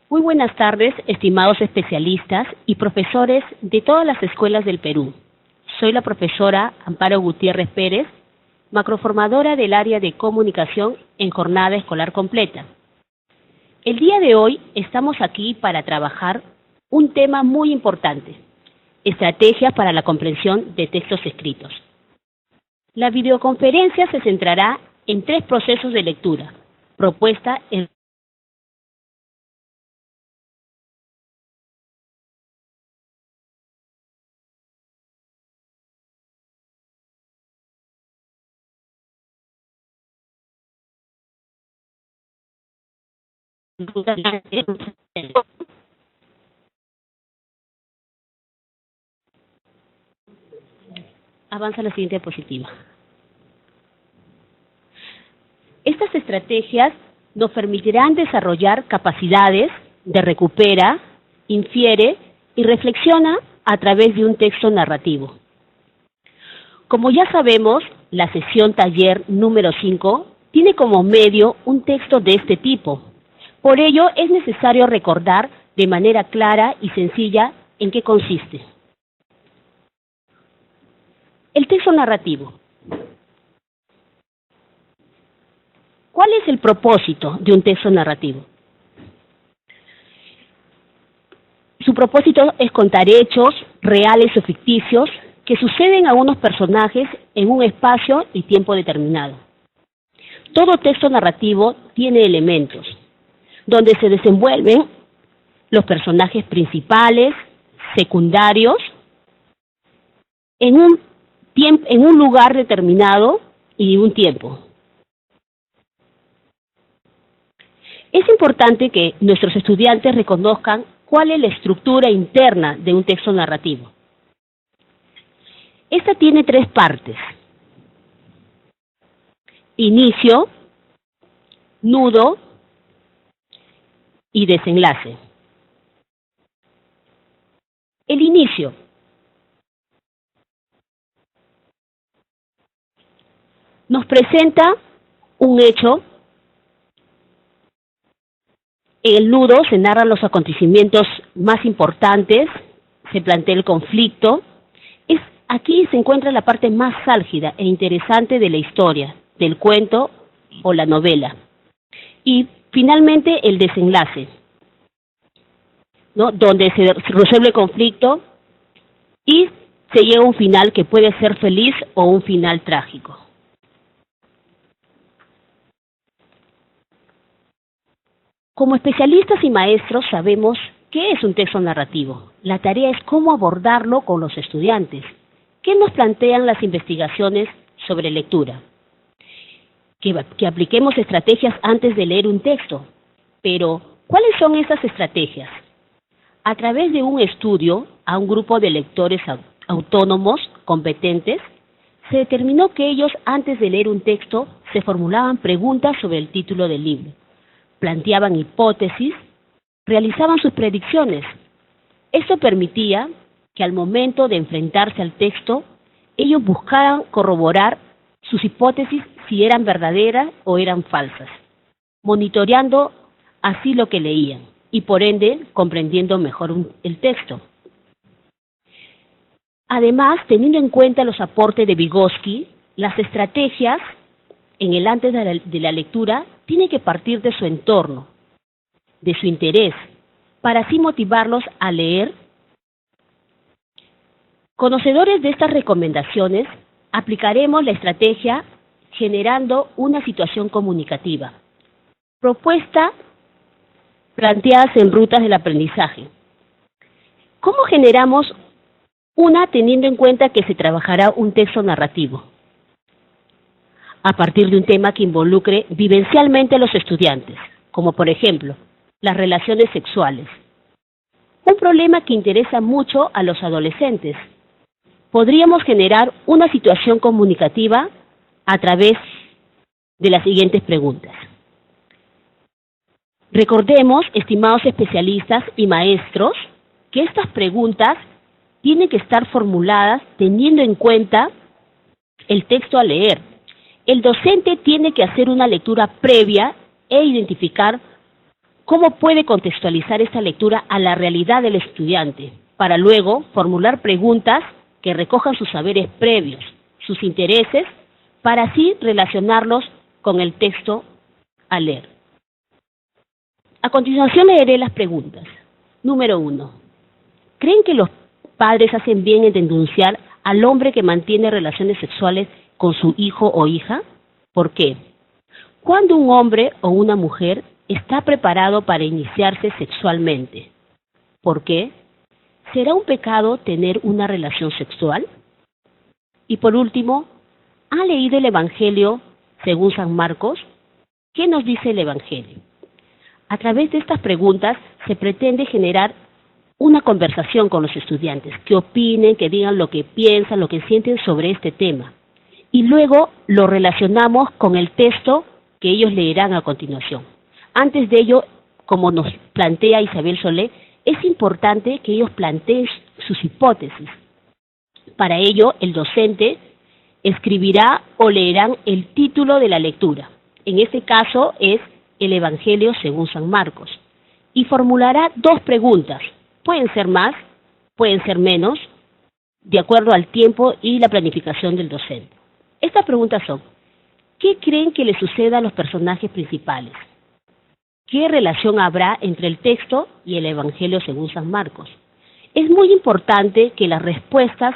Muy buenas tardes, estimados especialistas y profesores de todas las escuelas del Perú. Soy la profesora Amparo Gutiérrez Pérez, macroformadora del área de comunicación en jornada escolar completa. El día de hoy estamos aquí para trabajar un tema muy importante: estrategias para la comprensión de textos escritos. La videoconferencia se centrará en 3 procesos de lectura, propuesta en Avanza a la siguiente diapositiva. Estas estrategias nos permitirán desarrollar capacidades de recupera, infiere y reflexiona a través de un texto narrativo. Como ya sabemos, la sesión taller número 5 tiene como medio un texto de este tipo. Por ello, es necesario recordar de manera clara y sencilla en qué consiste. El texto narrativo. ¿Cuál es el propósito de un texto narrativo? Su propósito es contar hechos reales o ficticios que suceden a unos personajes en un espacio y tiempo determinado. Todo texto narrativo tiene elementos donde se desenvuelven los personajes principales, secundarios, en un lugar determinado y un tiempo. Es importante que nuestros estudiantes reconozcan cuál es la estructura interna de un texto narrativo. Esta tiene 3 partes: inicio, nudo y desenlace. El inicio. Nos presenta un hecho. En el nudo se narran los acontecimientos más importantes, se plantea el conflicto. Aquí se encuentra la parte más álgida e interesante de la historia, del cuento o la novela. Y finalmente el desenlace, ¿no? Donde se resuelve el conflicto y se llega a un final que puede ser feliz o un final trágico. Como especialistas y maestros sabemos qué es un texto narrativo. La tarea es cómo abordarlo con los estudiantes. ¿Qué nos plantean las investigaciones sobre lectura? Que apliquemos estrategias antes de leer un texto. Pero, ¿cuáles son esas estrategias? A través de un estudio a un grupo de lectores autónomos, competentes, se determinó que ellos, antes de leer un texto, se formulaban preguntas sobre el título del libro, planteaban hipótesis, realizaban sus predicciones. Esto permitía que al momento de enfrentarse al texto, ellos buscaran corroborar sus hipótesis si eran verdaderas o eran falsas, monitoreando así lo que leían y por ende comprendiendo mejor el texto. Además, teniendo en cuenta los aportes de Vygotsky, las estrategias en el antes de la lectura tienen que partir de su entorno, de su interés, para así motivarlos a leer. Conocedores de estas recomendaciones, aplicaremos la estrategia generando una situación comunicativa. Propuesta planteadas en rutas del aprendizaje. ¿Cómo generamos una teniendo en cuenta que se trabajará un texto narrativo? A partir de un tema que involucre vivencialmente a los estudiantes, como por ejemplo, las relaciones sexuales. Un problema que interesa mucho a los adolescentes. Podríamos generar una situación comunicativa a través de las siguientes preguntas. Recordemos, estimados especialistas y maestros, que estas preguntas tienen que estar formuladas teniendo en cuenta el texto a leer. El docente tiene que hacer una lectura previa e identificar ¿Cómo puede contextualizar esta lectura a la realidad del estudiante para luego formular preguntas que recojan sus saberes previos, sus intereses, para así relacionarlos con el texto a leer? A continuación leeré las preguntas. Número 1. ¿Creen que los padres hacen bien en denunciar al hombre que mantiene relaciones sexuales con su hijo o hija? ¿Por qué? ¿Cuándo un hombre o una mujer está preparado para iniciarse sexualmente? ¿Por qué? ¿Será un pecado tener una relación sexual? Y por último, ¿ha leído el Evangelio según San Marcos? ¿Qué nos dice el Evangelio? A través de estas preguntas se pretende generar una conversación con los estudiantes, que opinen, que digan lo que piensan, lo que sienten sobre este tema. Y luego lo relacionamos con el texto que ellos leerán a continuación. Antes de ello, como nos plantea Isabel Solé, es importante que ellos planteen sus hipótesis. Para ello, el docente escribirá o leerán el título de la lectura. En este caso es el Evangelio según San Marcos. Y formulará 2 preguntas. Pueden ser más, pueden ser menos, de acuerdo al tiempo y la planificación del docente. Estas preguntas son: ¿qué creen que le suceda a los personajes principales? ¿Qué relación habrá entre el texto y el Evangelio según San Marcos? Es muy importante que las respuestas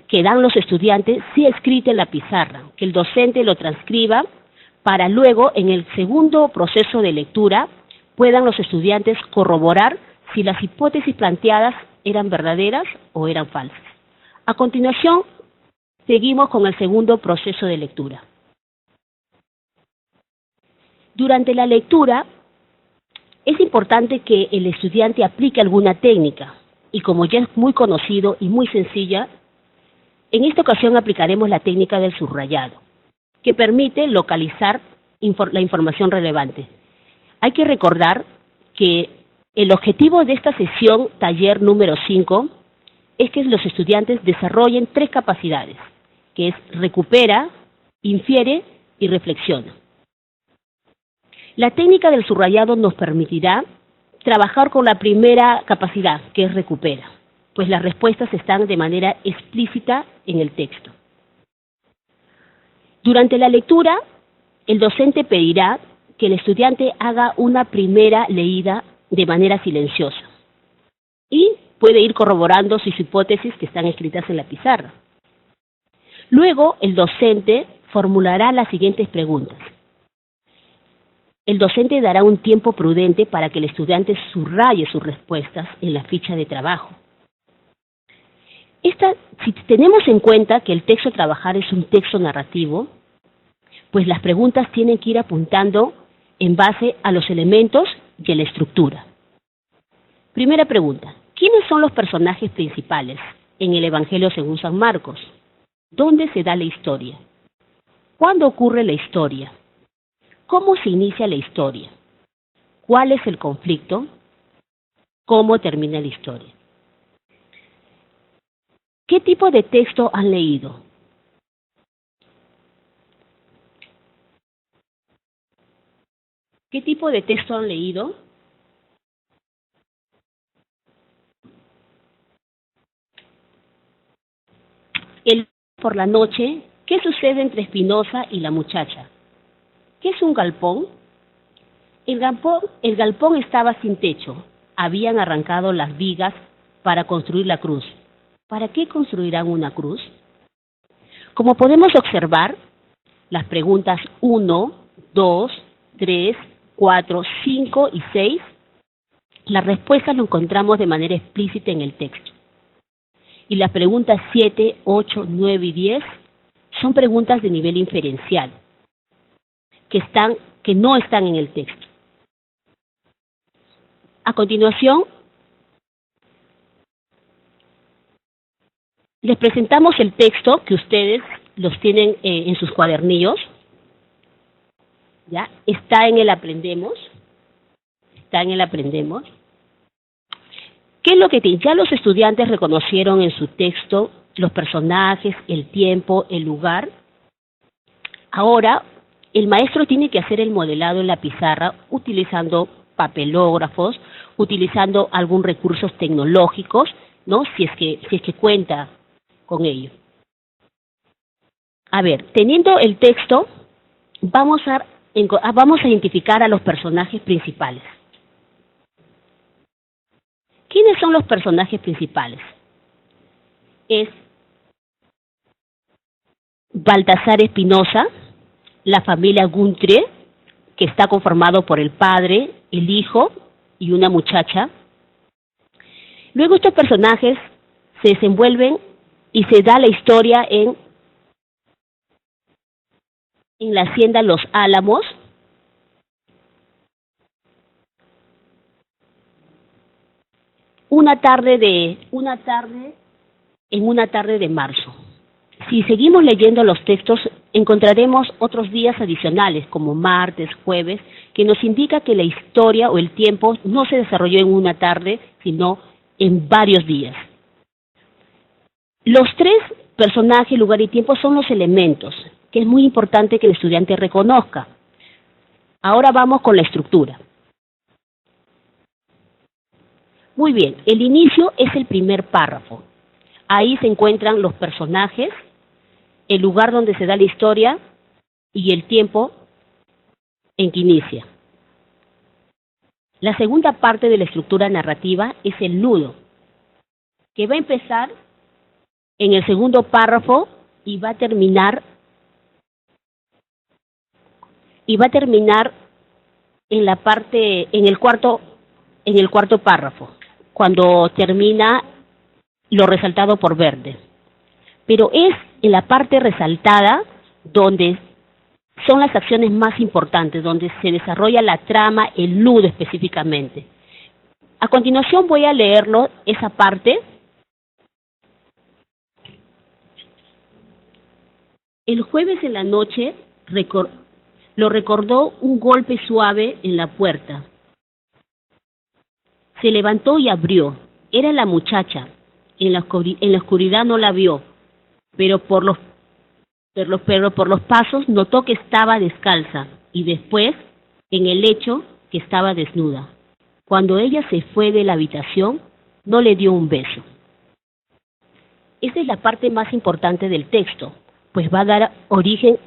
que dan los estudiantes sea escrita en la pizarra, que el docente lo transcriba para luego, en el segundo proceso de lectura, puedan los estudiantes corroborar si las hipótesis planteadas eran verdaderas o eran falsas. A continuación, seguimos con el segundo proceso de lectura. Durante la lectura, es importante que el estudiante aplique alguna técnica, y como ya es muy conocido y muy sencilla, en esta ocasión aplicaremos la técnica del subrayado, que permite localizar la información relevante. Hay que recordar que el objetivo de esta sesión, taller número 5, es que los estudiantes desarrollen 3 capacidades, que es recupera, infiere y reflexiona. La técnica del subrayado nos permitirá trabajar con la primera capacidad, que es recupera, pues las respuestas están de manera explícita en el texto. Durante la lectura, el docente pedirá que el estudiante haga una primera leída de manera silenciosa y puede ir corroborando sus hipótesis que están escritas en la pizarra. Luego, el docente formulará las siguientes preguntas. El docente dará un tiempo prudente para que el estudiante subraye sus respuestas en la ficha de trabajo. Si tenemos en cuenta que el texto a trabajar es un texto narrativo, pues las preguntas tienen que ir apuntando en base a los elementos y a la estructura. Primera pregunta: ¿quiénes son los personajes principales en el Evangelio según San Marcos? ¿Dónde se da la historia? ¿Cuándo ocurre la historia? ¿Cómo se inicia la historia? ¿Cuál es el conflicto? ¿Cómo termina la historia? ¿Qué tipo de texto han leído? ¿Qué tipo de texto han leído? Por la noche, ¿qué sucede entre Espinosa y la muchacha? ¿Qué es un galpón? El galpón estaba sin techo. Habían arrancado las vigas para construir la cruz. ¿Para qué construirán una cruz? Como podemos observar, las preguntas 1, 2, 3, 4, 5 y 6, las respuestas lo encontramos de manera explícita en el texto. Y las preguntas 7, 8, 9 y 10 son preguntas de nivel inferencial, que no están en el texto. A continuación, les presentamos el texto que ustedes los tienen en sus cuadernillos. ¿Ya? Está en el Aprendemos. ¿Qué es lo que tiene? Ya los estudiantes reconocieron en su texto los personajes, el tiempo, el lugar. Ahora, el maestro tiene que hacer el modelado en la pizarra utilizando papelógrafos, utilizando algún recursos tecnológicos, ¿no? Si es que cuenta con ello. A ver, teniendo el texto, vamos a identificar a los personajes principales. ¿Quiénes son los personajes principales? Es Baltasar Espinosa, la familia Guntrie, que está conformado por el padre, el hijo y una muchacha. Luego estos personajes se desenvuelven y se da la historia en la hacienda Los Álamos. En una tarde de marzo. Si seguimos leyendo los textos, encontraremos otros días adicionales, como martes, jueves, que nos indica que la historia o el tiempo no se desarrolló en una tarde, sino en varios días. Los tres personajes, lugar y tiempo son los elementos, que es muy importante que el estudiante reconozca. Ahora vamos con la estructura. Muy bien, el inicio es el primer párrafo. Ahí se encuentran los personajes, el lugar donde se da la historia y el tiempo en que inicia. La segunda parte de la estructura narrativa es el nudo, que va a empezar en el segundo párrafo y va a terminar en el cuarto párrafo, cuando termina lo resaltado por verde. Pero es en la parte resaltada donde son las acciones más importantes, donde se desarrolla la trama, el nudo específicamente. A continuación voy a leerlo, esa parte. El jueves en la noche lo recordó un golpe suave en la puerta. Se levantó y abrió. Era la muchacha. En la oscuridad no la vio, pero por los pasos notó que estaba descalza y después en el lecho que estaba desnuda. Cuando ella se fue de la habitación, no le dio un beso. Esta es la parte más importante del texto, pues va a dar origen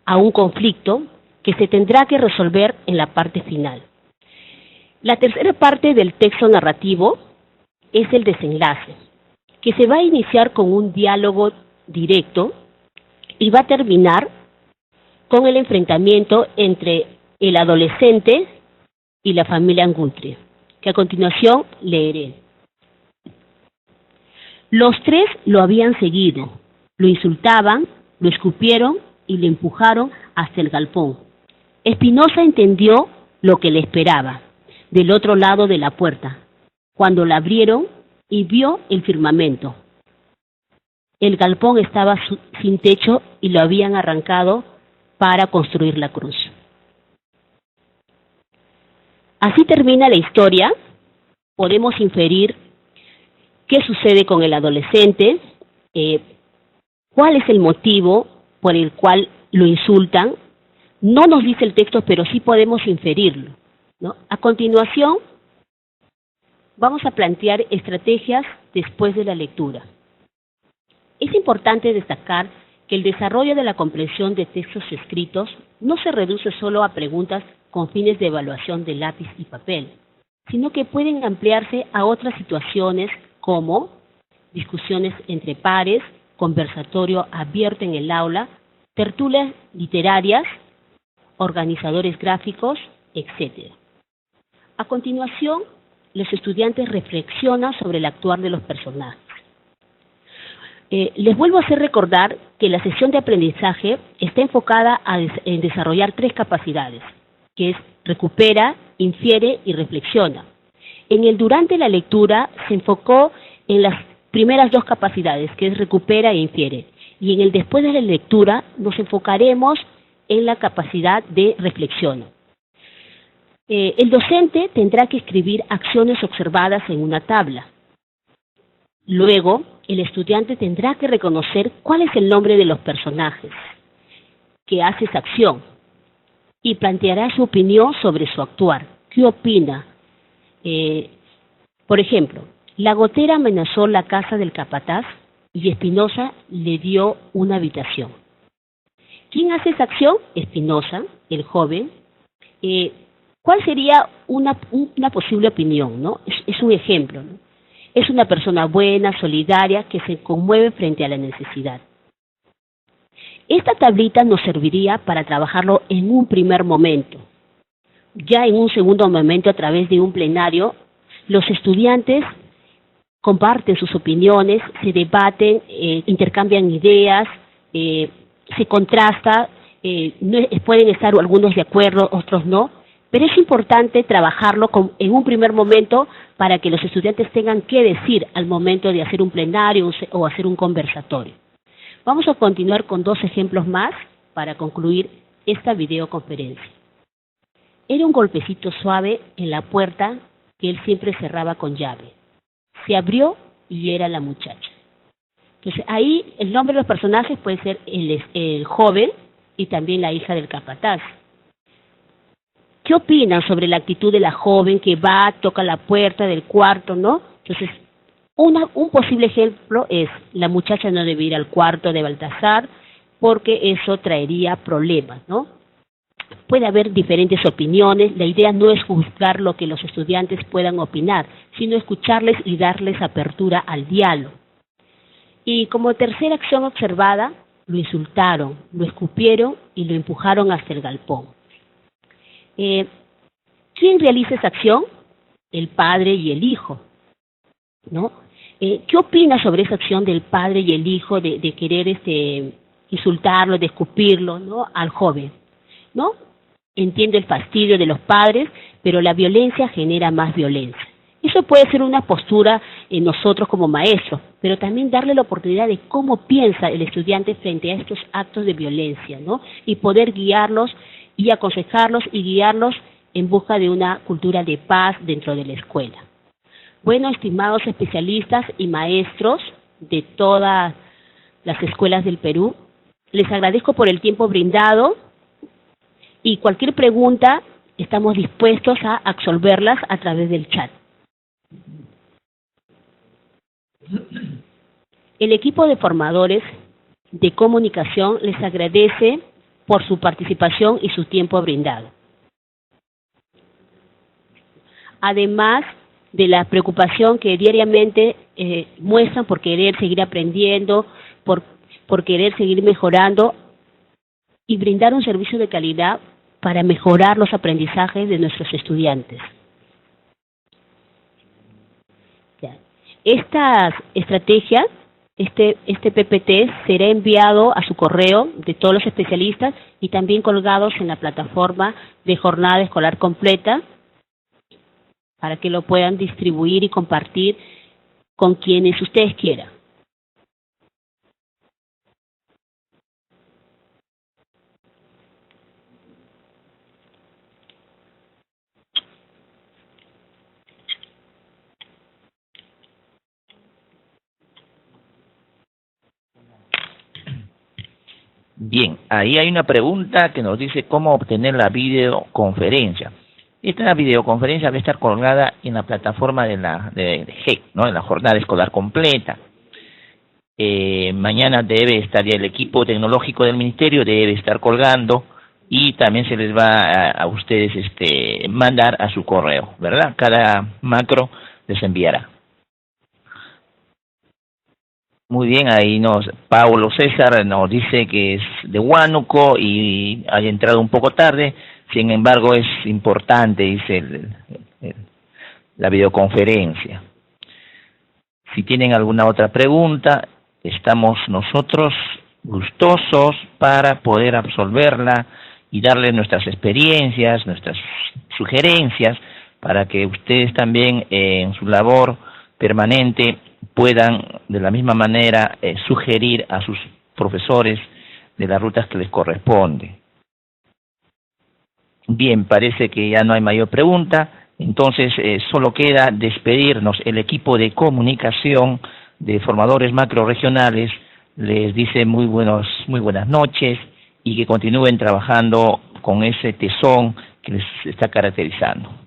a un conflicto que se tendrá que resolver en la parte final. La tercera parte del texto narrativo es el desenlace, que se va a iniciar con un diálogo directo y va a terminar con el enfrentamiento entre el adolescente y la familia Guntrie, que a continuación leeré. Los tres lo habían seguido, lo insultaban, lo escupieron y lo empujaron hasta el galpón. Espinosa entendió lo que le esperaba del otro lado de la puerta, cuando la abrieron y vio el firmamento. El galpón estaba sin techo y lo habían arrancado para construir la cruz. Así termina la historia. Podemos inferir qué sucede con el adolescente, cuál es el motivo por el cual lo insultan. No nos dice el texto, pero sí podemos inferirlo, ¿no? A continuación, vamos a plantear estrategias después de la lectura. Es importante destacar que el desarrollo de la comprensión de textos escritos no se reduce solo a preguntas con fines de evaluación de lápiz y papel, sino que pueden ampliarse a otras situaciones como discusiones entre pares, conversatorio abierto en el aula, tertulias literarias, organizadores gráficos, etc. A continuación, los estudiantes reflexionan sobre el actuar de los personajes. Les vuelvo a hacer recordar que la sesión de aprendizaje está enfocada en desarrollar tres capacidades, que es recupera, infiere y reflexiona. Durante la lectura se enfocó en las primeras dos capacidades, que es recupera e infiere, y en el después de la lectura nos enfocaremos en la capacidad de reflexiona. El docente tendrá que escribir acciones observadas en una tabla. Luego, el estudiante tendrá que reconocer cuál es el nombre de los personajes que hace esa acción. y planteará su opinión sobre su actuar. ¿Qué opina? Por ejemplo, la gotera amenazó la casa del capataz y Espinosa le dio una habitación. ¿Quién hace esa acción? Espinosa, el joven. ¿Cuál sería una posible opinión, ¿no? Es un ejemplo, ¿no? Es una persona buena, solidaria, que se conmueve frente a la necesidad. Esta tablita nos serviría para trabajarlo en un primer momento. Ya en un segundo momento, a través de un plenario, los estudiantes comparten sus opiniones, se debaten, intercambian ideas, se contrasta, pueden estar algunos de acuerdo, otros no, pero es importante trabajarlo en un primer momento para que los estudiantes tengan que decir al momento de hacer un plenario o hacer un conversatorio. Vamos a continuar con 2 ejemplos más para concluir esta videoconferencia. Era un golpecito suave en la puerta que él siempre cerraba con llave. Se abrió y era la muchacha. Entonces ahí el nombre de los personajes puede ser el joven y también la hija del capataz. ¿Qué opinan sobre la actitud de la joven que va, toca la puerta del cuarto, ¿no? Entonces, un posible ejemplo es: la muchacha no debe ir al cuarto de Baltasar porque eso traería problemas, ¿no? Puede haber diferentes opiniones. La idea no es juzgar lo que los estudiantes puedan opinar, sino escucharles y darles apertura al diálogo. Y como tercera acción observada, lo insultaron, lo escupieron y lo empujaron hasta el galpón. ¿Quién realiza esa acción? El padre y el hijo, ¿no? ¿Qué opina sobre esa acción del padre y el hijo de querer insultarlo, de escupirlo, ¿no?, al joven, ¿no? Entiende el fastidio de los padres, pero la violencia genera más violencia. Eso puede ser una postura en nosotros como maestros, pero también darle la oportunidad de cómo piensa el estudiante frente a estos actos de violencia, ¿no? Y poder guiarlos y aconsejarlos y guiarlos en busca de una cultura de paz dentro de la escuela. Bueno, estimados especialistas y maestros de todas las escuelas del Perú, les agradezco por el tiempo brindado y cualquier pregunta estamos dispuestos a absolverlas a través del chat. El equipo de formadores de comunicación les agradece por su participación y su tiempo brindado. Además de la preocupación que diariamente muestran por querer seguir aprendiendo, por querer seguir mejorando y brindar un servicio de calidad para mejorar los aprendizajes de nuestros estudiantes. Estas estrategias, este PPT será enviado a su correo de todos los especialistas y también colgados en la plataforma de jornada escolar completa para que lo puedan distribuir y compartir con quienes ustedes quieran. Bien, ahí hay una pregunta que nos dice cómo obtener la videoconferencia. Esta videoconferencia va a estar colgada en la plataforma de GEC, ¿no?, en la jornada escolar completa. Mañana debe estar ya el equipo tecnológico del ministerio, debe estar colgando y también se les va a ustedes mandar a su correo, ¿verdad? Cada macro les enviará. Muy bien, ahí Paulo César nos dice que es de Huánuco y haya entrado un poco tarde, sin embargo es importante, dice la videoconferencia. Si tienen alguna otra pregunta, estamos nosotros gustosos para poder absolverla y darles nuestras experiencias, nuestras sugerencias, para que ustedes también en su labor permanente puedan de la misma manera sugerir a sus profesores de las rutas que les corresponde. Bien, parece que ya no hay mayor pregunta, entonces solo queda despedirnos. El equipo de comunicación de formadores macrorregionales les dice muy buenas noches y que continúen trabajando con ese tesón que les está caracterizando.